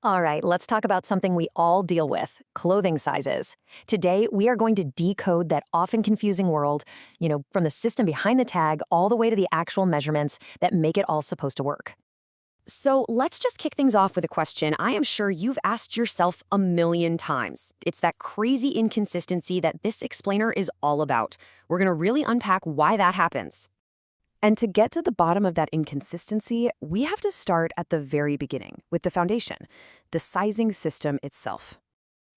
All right, let's talk about something we all deal with, clothing sizes. Today, we are going to decode that often confusing world, from the system behind the tag all the way to the actual measurements that make it all supposed to work. So let's just kick things off with a question I am sure you've asked yourself a million times. It's that crazy inconsistency that this explainer is all about. We're going to really unpack why that happens. And to get to the bottom of that inconsistency, we have to start at the very beginning with the foundation, the sizing system itself.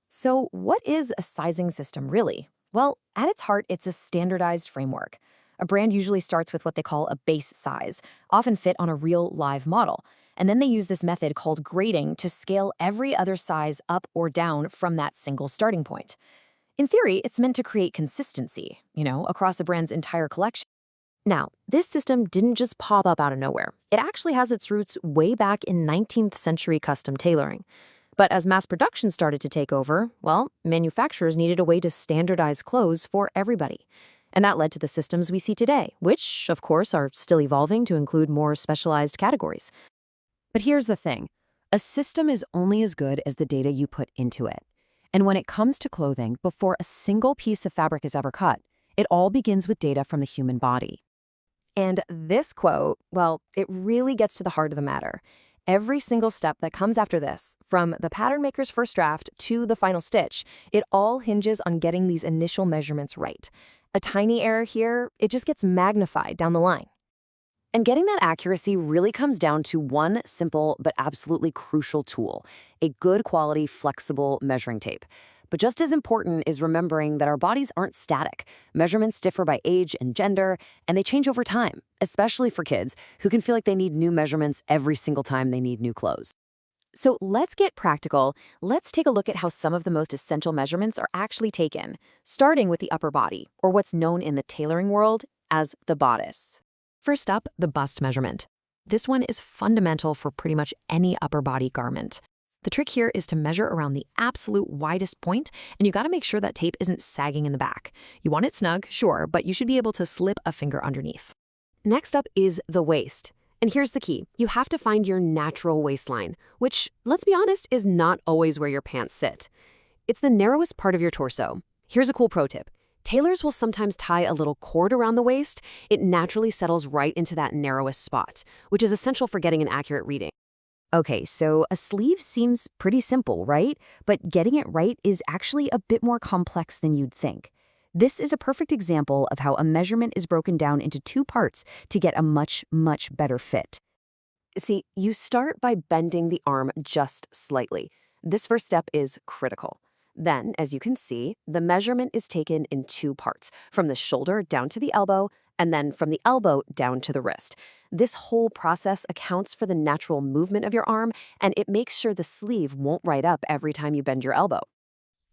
So, what is a sizing system really? Well, at its heart, it's a standardized framework. A brand usually starts with what they call a base size, often fit on a real live model. And then they use this method called grading to scale every other size up or down from that single starting point. In theory, it's meant to create consistency, across a brand's entire collection. Now, this system didn't just pop up out of nowhere. It actually has its roots way back in 19th century custom tailoring. But as mass production started to take over, well, manufacturers needed a way to standardize clothes for everybody. And that led to the systems we see today, which, of course, are still evolving to include more specialized categories. But here's the thing. A system is only as good as the data you put into it. And when it comes to clothing, before a single piece of fabric is ever cut, it all begins with data from the human body. And this quote, well, it really gets to the heart of the matter. Every single step that comes after this, from the pattern maker's first draft to the final stitch, it all hinges on getting these initial measurements right. A tiny error here, it just gets magnified down the line. And getting that accuracy really comes down to one simple but absolutely crucial tool, a good quality, flexible measuring tape. But just as important is remembering that our bodies aren't static. Measurements differ by age and gender, and they change over time, especially for kids who can feel like they need new measurements every single time they need new clothes. So let's get practical. Let's take a look at how some of the most essential measurements are actually taken, starting with the upper body, or what's known in the tailoring world as the bodice. First up, the bust measurement. This one is fundamental for pretty much any upper body garment. The trick here is to measure around the absolute widest point, and you gotta make sure that tape isn't sagging in the back. You want it snug, sure, but you should be able to slip a finger underneath. Next up is the waist. And here's the key. You have to find your natural waistline, which, let's be honest, is not always where your pants sit. It's the narrowest part of your torso. Here's a cool pro tip. Tailors will sometimes tie a little cord around the waist. It naturally settles right into that narrowest spot, which is essential for getting an accurate reading. Okay, so a sleeve seems pretty simple, right? But getting it right is actually a bit more complex than you'd think. This is a perfect example of how a measurement is broken down into two parts to get a much, much better fit. See, you start by bending the arm just slightly. This first step is critical. Then, as you can see, the measurement is taken in two parts, from the shoulder down to the elbow, and then from the elbow down to the wrist. This whole process accounts for the natural movement of your arm, and it makes sure the sleeve won't ride up every time you bend your elbow.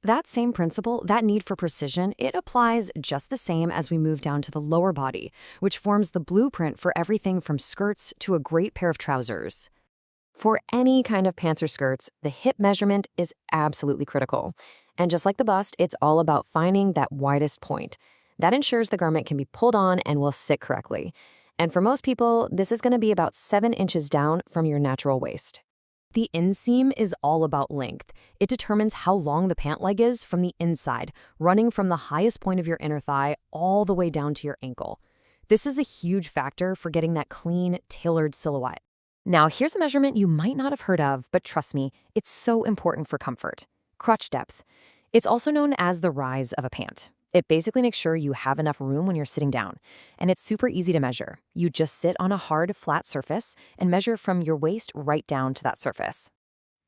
That same principle, that need for precision, it applies just the same as we move down to the lower body, which forms the blueprint for everything from skirts to a great pair of trousers. For any kind of pants or skirts, the hip measurement is absolutely critical. And just like the bust, it's all about finding that widest point. That ensures the garment can be pulled on and will sit correctly. And for most people, this is going to be about 7 inches down from your natural waist. The inseam is all about length. It determines how long the pant leg is from the inside, running from the highest point of your inner thigh all the way down to your ankle. This is a huge factor for getting that clean, tailored silhouette. Now, here's a measurement you might not have heard of, but trust me, it's so important for comfort. Crotch depth. It's also known as the rise of a pant. It basically makes sure you have enough room when you're sitting down, and it's super easy to measure. You just sit on a hard, flat surface and measure from your waist right down to that surface.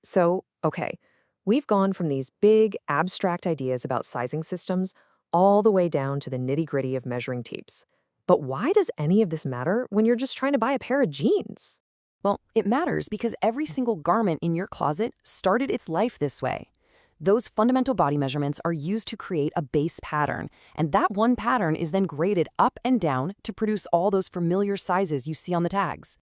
So, okay, we've gone from these big, abstract ideas about sizing systems all the way down to the nitty-gritty of measuring tapes. But why does any of this matter when you're just trying to buy a pair of jeans? Well, it matters because every single garment in your closet started its life this way. Those fundamental body measurements are used to create a base pattern, and that one pattern is then graded up and down to produce all those familiar sizes you see on the tags.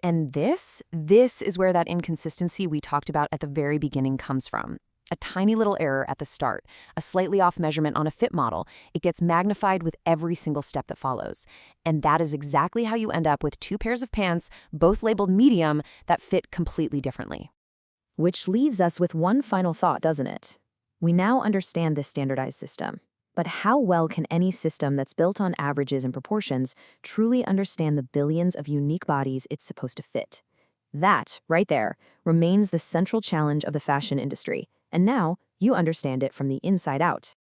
And this is where that inconsistency we talked about at the very beginning comes from. A tiny little error at the start, a slightly off measurement on a fit model, it gets magnified with every single step that follows. And that is exactly how you end up with two pairs of pants, both labeled medium, that fit completely differently. Which leaves us with one final thought, doesn't it? We now understand this standardized system. But how well can any system that's built on averages and proportions truly understand the billions of unique bodies it's supposed to fit? That, right there, remains the central challenge of the fashion industry. And now, you understand it from the inside out.